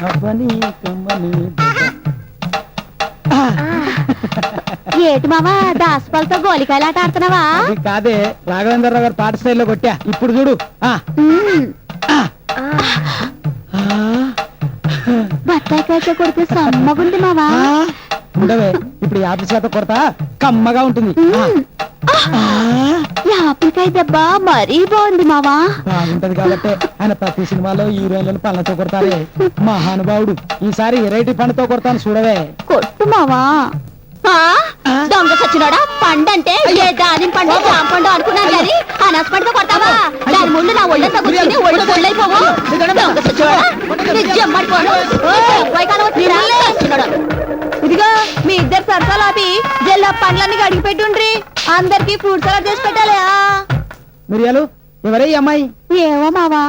అవ్వని కమ్మని ఏటి మావా దాసపాలతో గోలికాయలాట ఆడుతున్నావా? అది కాదే, రాఘవేంద్రరావు గారు పాట స్టైల్లో కొట్టా. ఇప్పుడు చూడు. బత్తాయికాయతో కొడితే సమ్మగుంది మావా. ఉండవే, ఇప్పుడు యాభై శాతం కొడతా, కమ్మగా ఉంటుంది. యాపిల్కాయ దెబ్బ మరీ బాగుంది మావా. బాగుంటది కాబట్టి ఆయన ప్రతి సినిమాలో హీరోయిన్లను పళ్ళతో కొడతారే మహానుభావుడు. ఈసారి వెరైటీ పండుతో కొడతాను చూడవే. కొట్టు మావా. దొంగ సచ్చినోడా, పండంటే ఏ దాని పండు జామ పండు అనుకున్నాను కానీ అనస పండుతో కొడతావా? దాని ముందు నా ఒళ్ళంతా కూర్చుని ఒళ్ళు పొళ్ళైపోవు. దొంగ సచ్చినోడా, జమ్మడిపోను. ఇదిగో మీ ఇద్దరు సరసాలాపి జల్లా పండ్లన్నీ కడిగి పెట్టుండ్రి. అందరికి ఫ్రూట్ సలాడ్ చేసి పెట్టాలి. మిరియాలు ఎవరే ఈ అమ్మాయి? ఏమో మావా.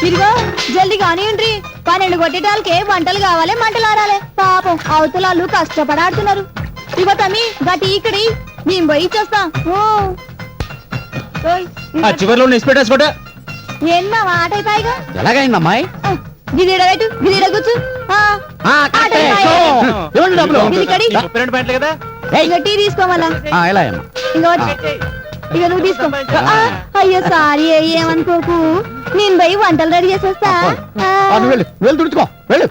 ఇదిగో జల్దీ కానివ్వండి. 12 కొట్టేటాలకే వంటలు కావాలి, మంటలు ఆరాలి. పాపం అవతలాళ్ళు కష్టపడాడుతున్నారు. ఇగో తమ్మి గట్టి ఇక్కడి మేము పోయి ఇచ్చేస్తాం. చివరిలో నిష్పెట్టేసుకోట. ఏం మావా ఆట అయిపోయిగా? ఎలాగైంది అమ్మాయి? గిదిడ పెట్టు, గిదిడ కూర్చు. టీ తీసుకోవాలా? ఇక నువ్వు తీసుకో. అయ్యో సారీ, ఏమనుకోకు. నేను పోయి వంటలు రెడీ చేసేస్తా. వెళ్ళు తుడుచుకో వెళ్ళు.